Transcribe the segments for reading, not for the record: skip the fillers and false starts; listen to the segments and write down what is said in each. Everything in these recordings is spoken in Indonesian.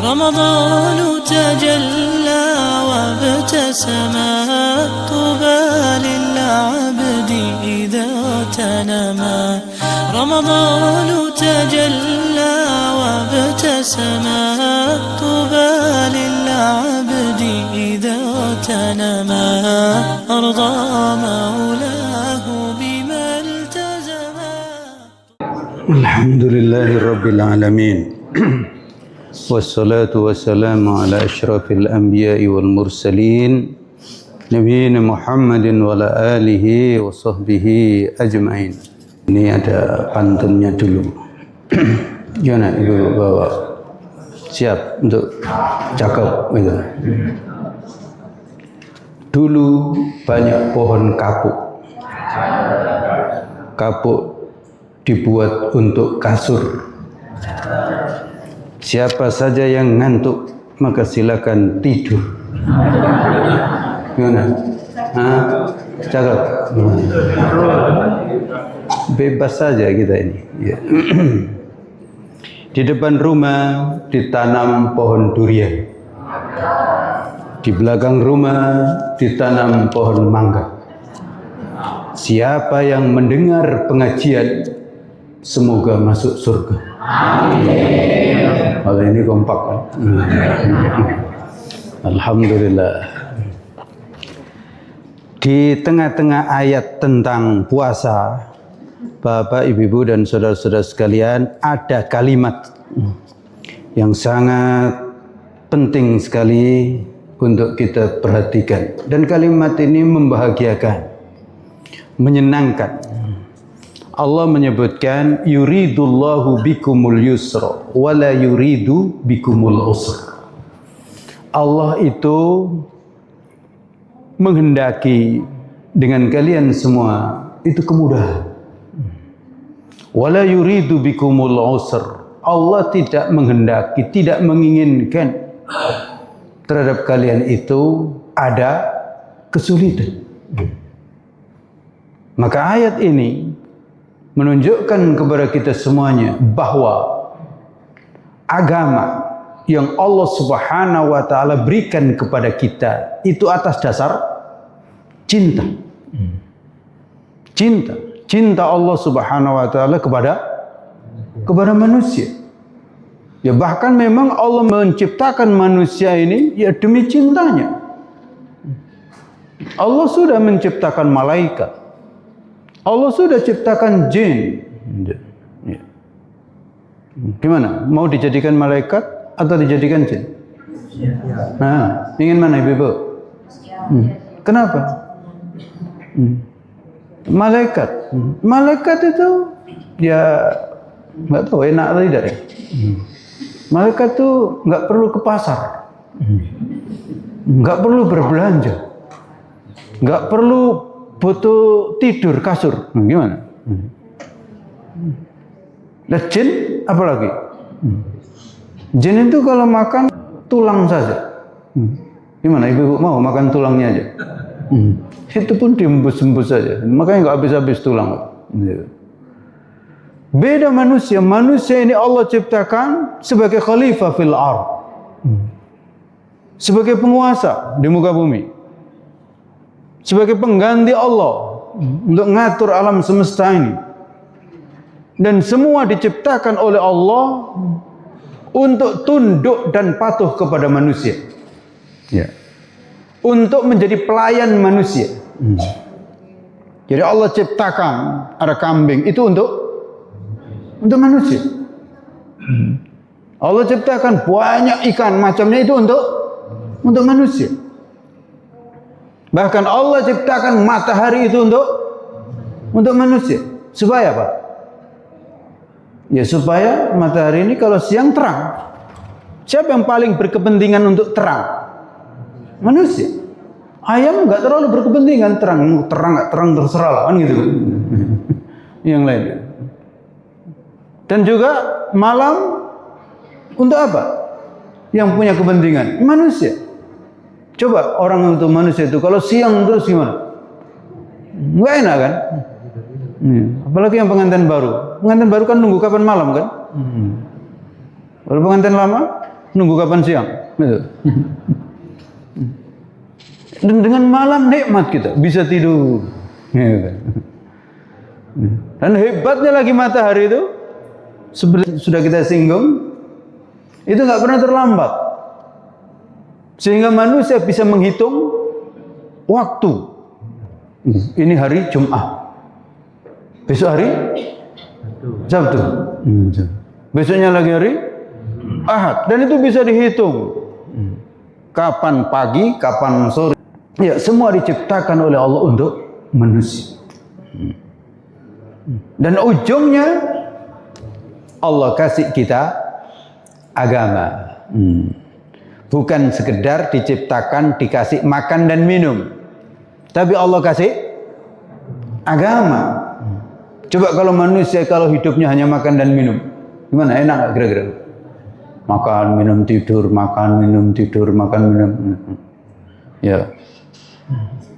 رمضان تجلى وابتسم طوبى للعبد إذا تنما رمضان تجلى وابتسم طوبى للعبد إذا تنما أرضى مولاه بما التزم. الحمد لله رب العالمين والصلاة والسلام على أشرف الأنبياء والمرسلين نبينا محمد وعلى آله وصحبه أجمعين. Ini ada pantunnya dulu. Gimana Ibu bawa? Siap untuk cakep gitu. Dulu banyak pohon kapuk. Kapuk dibuat untuk kasur. Siapa saja yang ngantuk maka silakan tidur. Gimana? Cakep. Bebas saja kita ini. Ya. Di depan rumah ditanam pohon durian. Di belakang rumah ditanam pohon mangga. Siapa yang mendengar pengajian semoga masuk surga. Amin. Kalau ini kompak kan? Alhamdulillah. Di tengah-tengah ayat tentang puasa, Bapak, Ibu, dan saudara-saudara sekalian, ada kalimat yang sangat penting sekali untuk kita perhatikan. Dan kalimat ini membahagiakan, menyenangkan. Allah menyebutkan yuridullahu bikumul yusra wala yuridu bikumul usra. Allah itu menghendaki dengan kalian semua itu kemudahan. Wala yuridu bikumul usra. Allah tidak menghendaki, tidak menginginkan terhadap kalian itu ada kesulitan. Maka ayat ini menunjukkan kepada kita semuanya bahwa agama yang Allah Subhanahu wa taala berikan kepada kita itu atas dasar cinta. Cinta Allah Subhanahu wa taala kepada manusia. Ya bahkan memang Allah menciptakan manusia ini ya demi cintanya. Allah sudah menciptakan malaikat. Allah sudah ciptakan jin. Gimana? Mau dijadikan malaikat atau dijadikan jin? Nah, ingin mana Ibu? Kenapa? Malaikat. Malaikat itu ya nggak tahu enak atau tidak ya. Malaikat itu nggak perlu ke pasar, nggak perlu berbelanja, nggak perlu butuh tidur kasur. Gimana? Nah, jin apalagi? Jin itu kalau makan tulang saja. Gimana Ibu mau makan tulangnya aja? Itu pun diembus-embus saja. Makanya nggak habis-habis tulang. Beda manusia. Manusia ini Allah ciptakan sebagai khalifah fil ardh. Sebagai penguasa di muka bumi. Sebagai pengganti Allah untuk ngatur alam semesta ini. Dan semua diciptakan oleh Allah untuk tunduk dan patuh kepada manusia. Ya. Untuk menjadi pelayan manusia. Jadi Allah ciptakan ada kambing itu untuk manusia. Allah ciptakan banyak ikan macamnya itu untuk manusia. Bahkan Allah ciptakan matahari itu untuk manusia. Supaya apa? Ya supaya matahari ini kalau siang terang. Siapa yang paling berkepentingan untuk terang? Manusia. Ayam nggak terlalu berkepentingan terang nggak terang terserah lah kan gitu. Yang lain. Dan juga malam untuk apa? Yang punya kepentingan manusia. Coba orang untuk manusia itu kalau siang terus gimana? Nggak enak kan? Apalagi yang pengantin baru. Pengantin baru kan nunggu kapan malam kan? Kalau pengantin lama nunggu kapan siang. Gitu. Dan dengan malam nikmat kita bisa tidur. Gitu. Dan hebatnya lagi matahari itu, seperti sudah kita singgung, itu nggak pernah terlambat. Sehingga manusia bisa menghitung waktu. Ini hari Jumat. Besok hari Sabtu. Besoknya lagi hari Ahad. Dan itu bisa dihitung. Kapan pagi, kapan sore. Ya, semua diciptakan oleh Allah untuk manusia. Dan ujungnya Allah kasih kita agama. Bukan sekedar diciptakan, dikasih makan dan minum. Tapi Allah kasih agama. Coba kalau manusia kalau hidupnya hanya makan dan minum, gimana? Enak nggak kira-kira? Makan, minum, tidur, makan, minum, tidur, makan, minum. Ya.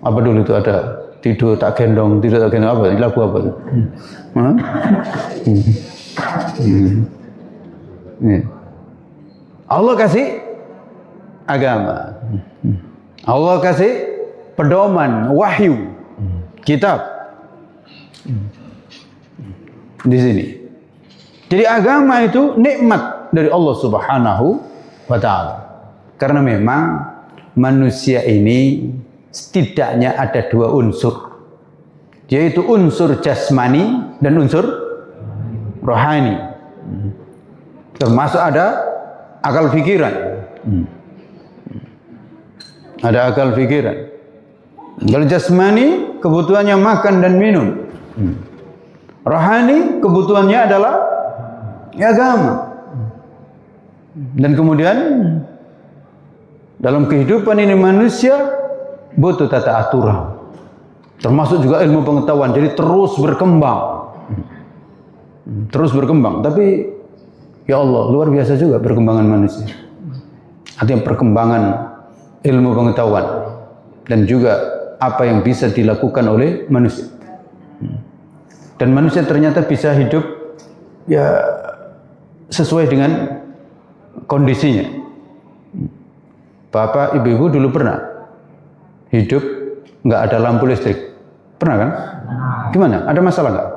Apa dulu itu ada tidur tak gendong, tidur tak gendong, apa? Lagu apa itu? Allah kasih agama. Allah kasih pedoman, wahyu, kitab. Di sini. Jadi agama itu nikmat dari Allah Subhanahu wa taala. Karena memang manusia ini setidaknya ada dua unsur. Yaitu unsur jasmani dan unsur rohani. Termasuk ada akal pikiran. Ada akal pikiran. Kalau jasmani kebutuhannya makan dan minum. Rohani kebutuhannya adalah agama. Dan kemudian dalam kehidupan ini manusia butuh tata aturan. Termasuk juga ilmu pengetahuan. Jadi terus berkembang. Terus berkembang. Tapi ya Allah, luar biasa juga perkembangan manusia. Artinya perkembangan ilmu pengetahuan dan juga apa yang bisa dilakukan oleh manusia. Dan manusia ternyata bisa hidup ya sesuai dengan kondisinya. Bapak, ibu-ibu dulu pernah hidup nggak ada lampu listrik? Pernah kan? Gimana? Ada masalah nggak?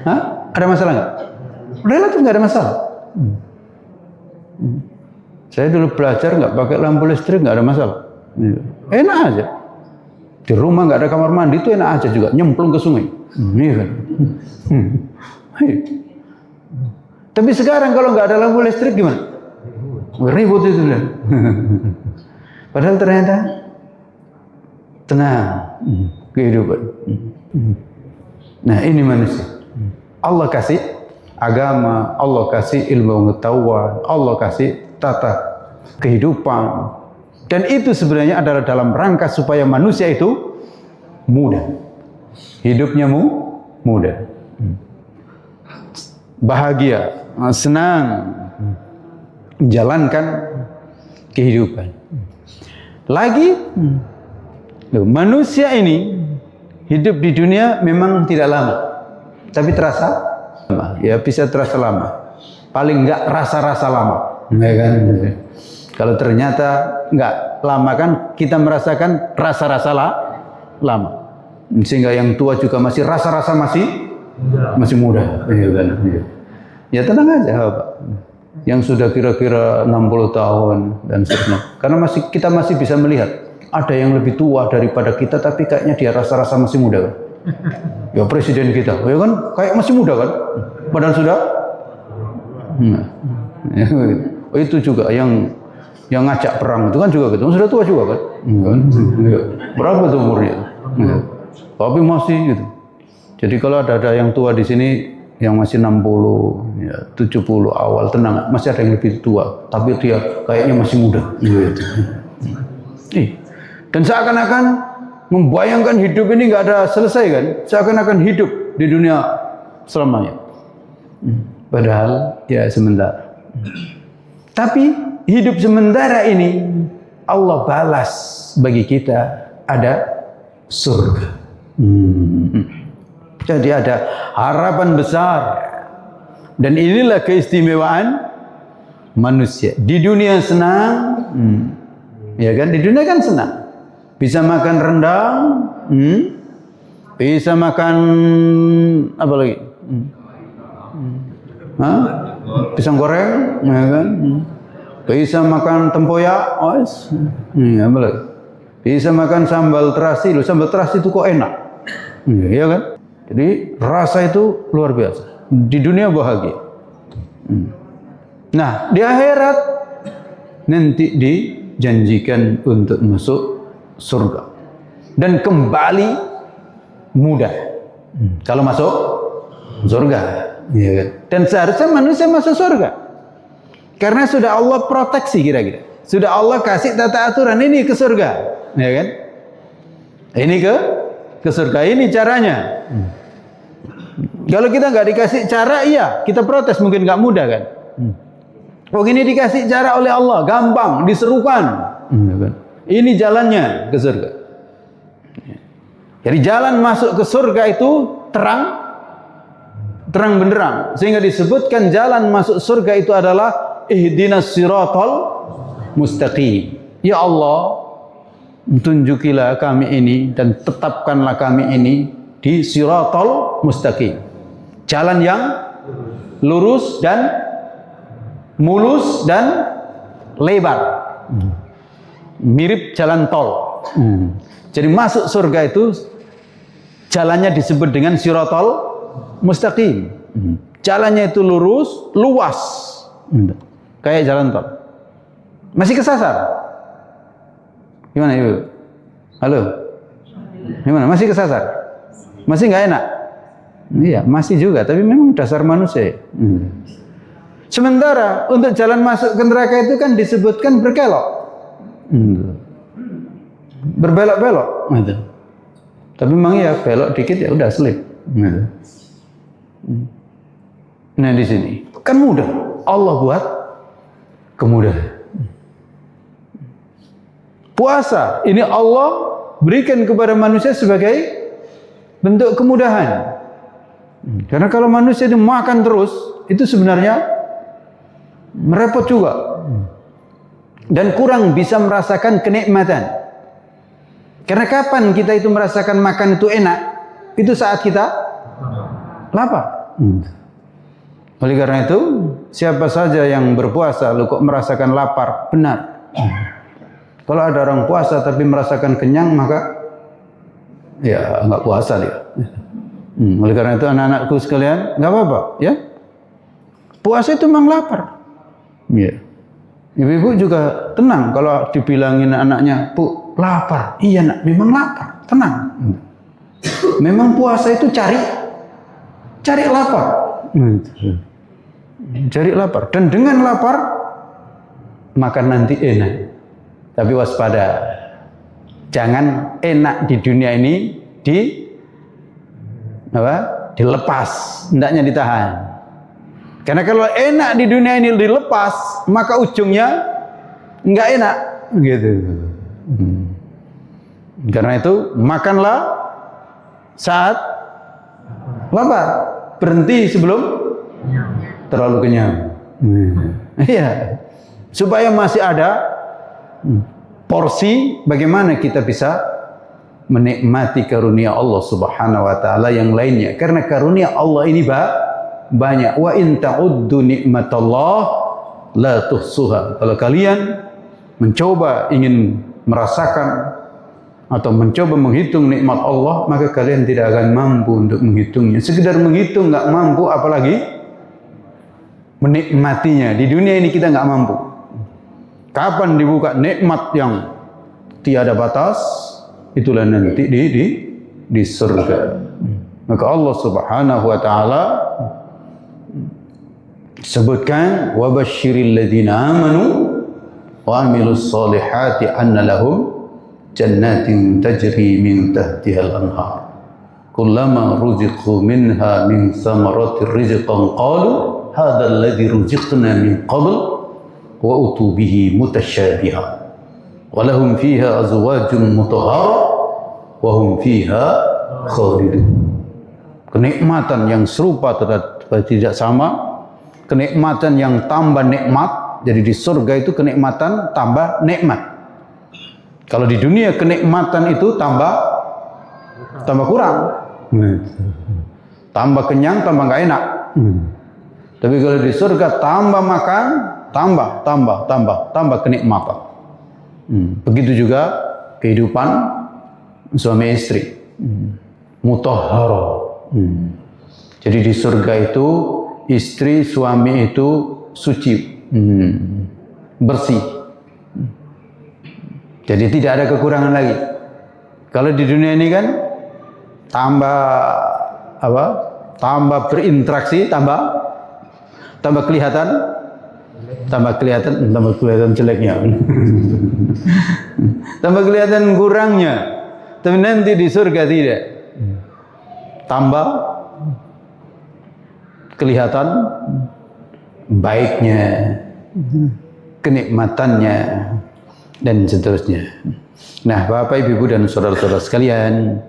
Hah? Ada masalah nggak? Relatif nggak ada masalah. Saya dulu belajar nggak pakai lampu listrik, nggak ada masalah. Enak aja. Di rumah nggak ada kamar mandi itu enak aja juga, nyemplung ke sungai. Iya kan? Tapi sekarang kalau nggak ada lampu listrik gimana? Ribut itu kan. Padahal ternyata tenang kehidupan. Nah ini manusia. Allah kasih agama, Allah kasih ilmu pengetahuan, Allah kasih tata kehidupan. Dan itu sebenarnya adalah dalam rangka supaya manusia itu mudah. Hidupnya mudah. Bahagia, senang menjalankan kehidupan. Lagi manusia ini hidup di dunia memang tidak lama, tapi terasa lama. Ya bisa terasa lama. Paling enggak rasa-rasa lama, ya kan? Kalau ternyata enggak lama kan kita merasakan rasa-rasa lama. Sehingga yang tua juga masih rasa-rasa masih muda. Ya kan? Ya tenang aja, Pak. Yang sudah kira-kira 60 tahun dan seterusnya. Karena kita masih bisa melihat ada yang lebih tua daripada kita tapi kayaknya dia rasa-rasa masih muda kan. Ya presiden kita, ya kan kayak masih muda kan. Padahal sudah itu juga yang ngajak perang itu kan juga gitu. Sudah tua juga kan. Berapa tuh umurnya? Tapi masih gitu. Jadi kalau ada yang tua di sini yang masih 60, ya 70 awal, tenang, masih ada yang lebih tua, tapi dia kayaknya masih muda. Gitu. Dan seakan-akan membayangkan hidup ini nggak ada selesai kan? Seakan-akan hidup di dunia selamanya. Padahal ya sementara. Tapi hidup sementara ini Allah balas bagi kita ada surga. Jadi ada harapan besar. Dan inilah keistimewaan manusia. Di dunia senang, ya kan? Di dunia kan senang. Bisa makan rendang, bisa makan apa lagi? Pisang goreng, ya kan? Bisa makan tempoyak, apa lagi? Bisa makan sambal terasi. Loh, sambal terasi itu kok enak, ya kan? Jadi rasa itu luar biasa. Di dunia bahagia. Nah, di akhirat nanti dijanjikan untuk masuk surga dan kembali muda kalau masuk surga, ya kan? Dan seharusnya manusia masuk surga karena sudah Allah proteksi, kira-kira sudah Allah kasih tata aturan, ini ke surga, ya kan? Ini ke surga, ini caranya. Kalau kita nggak dikasih cara, iya kita protes, mungkin nggak mudah kan? Oh, ini dikasih cara oleh Allah, gampang, diserukan. Ini jalannya ke surga. Jadi jalan masuk ke surga itu terang benderang, sehingga disebutkan jalan masuk surga itu adalah ihdinas siratal mustaqim. Ya Allah, tunjukilah kami ini dan tetapkanlah kami ini di siratal mustaqim, jalan yang lurus dan mulus dan lebar, mirip jalan tol. Jadi masuk surga itu jalannya disebut dengan siratal mustaqim. Jalannya itu lurus, luas, kayak jalan tol. Masih kesasar? Gimana Ibu? Halo? Gimana? Masih kesasar? Masih nggak enak? Iya, masih juga, tapi memang dasar manusia. Sementara untuk jalan masuk ke neraka itu kan disebutkan berkelok, berbelok-belok, gitu. Tapi memang ya belok dikit ya udah selip. Gitu. Nah di sini kan mudah, Allah buat kemudahan. Puasa ini Allah berikan kepada manusia sebagai bentuk kemudahan. Karena kalau manusia itu makan terus, itu sebenarnya merepot juga. Dan kurang bisa merasakan kenikmatan. Karena kapan kita itu merasakan makan itu enak? Itu saat kita lapar. Oleh karena itu, siapa saja yang berpuasa lalu kok merasakan lapar, benar. Kalau ada orang puasa tapi merasakan kenyang, maka ya nggak puasa dia. Oleh karena itu anak-anakku sekalian, nggak apa-apa, ya. Puasa itu memang lapar. Ya. Ibu-ibu juga tenang kalau dibilangin anaknya, Bu, lapar. Iya nak, memang lapar. Tenang. Memang puasa itu cari lapar. Cari lapar. Dan dengan lapar, makan nanti enak. Tapi waspada. Jangan enak di dunia ini dilepas, hendaknya ditahan. Karena kalau enak di dunia ini dilepas, maka ujungnya enggak enak, gitu. Karena itu makanlah saat lapar, berhenti sebelum terlalu kenyang. Iya, supaya masih ada porsi bagaimana kita bisa menikmati karunia Allah Subhanahu wa taala yang lainnya. Karena karunia Allah ini banyak. Wa in ta'uddu nikmatallah la tuhsuha. Kalau kalian mencoba ingin merasakan atau mencoba menghitung nikmat Allah, maka kalian tidak akan mampu untuk menghitungnya. Sekedar menghitung nggak mampu, apalagi menikmatinya. Di dunia ini kita nggak mampu. Kapan dibuka nikmat yang tiada batas, itulah nanti di surga. Maka Allah Subhanahu wa taala sebutkan, wa basyiril ladzina amanu wa amilus solihati anna lahum jannatin tajri min tahtihal anhar kullama ruziqu minha min thamaratir rizqan qalu hadzal ladzi ruziqna min qabl wa utu bihi mutasyabiha wa lahum fiha azwajun mutahhara wa hum fiha khalidun. Kenikmatan yang serupa tetapi tidak sama, kenikmatan yang tambah nikmat, Jadi di surga itu kenikmatan tambah nikmat. Kalau di dunia kenikmatan itu tambah kurang. Tambah kenyang, tambah nggak enak. Tapi kalau di surga tambah makan, tambah kenikmatan. Begitu juga kehidupan suami istri. Mutahhara. Jadi di surga itu istri suami itu suci, bersih. Jadi tidak ada kekurangan lagi. Kalau di dunia ini kan tambah berinteraksi, tambah kelihatan jeleknya. Tambah kelihatan kurangnya. Tapi nanti di surga tidak. Tambah kelihatan baiknya, kenikmatannya, dan seterusnya. Nah, Bapak, Ibu, dan saudara-saudara sekalian,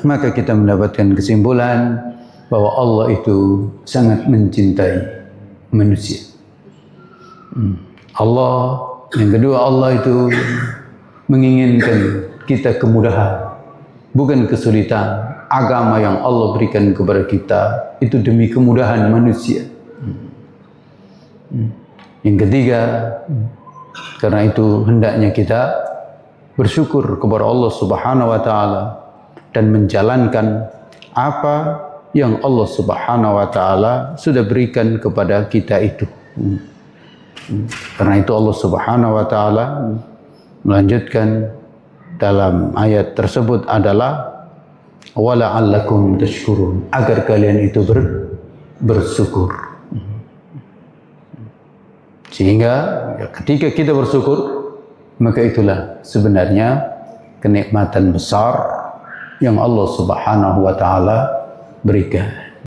maka kita mendapatkan kesimpulan bahwa Allah itu sangat mencintai manusia. Yang kedua, Allah itu menginginkan kita kemudahan, bukan kesulitan. Agama yang Allah berikan kepada kita itu demi kemudahan manusia. Yang ketiga, karena itu hendaknya kita bersyukur kepada Allah Subhanahu wa taala dan menjalankan apa yang Allah Subhanahu wa taala sudah berikan kepada kita itu. Karena itu Allah Subhanahu wa taala melanjutkan dalam ayat tersebut adalah wala'allakum tashkurun, agar kalian itu bersyukur. Sehingga ketika kita bersyukur, maka itulah sebenarnya kenikmatan besar yang Allah Subhanahu wa taala berikan.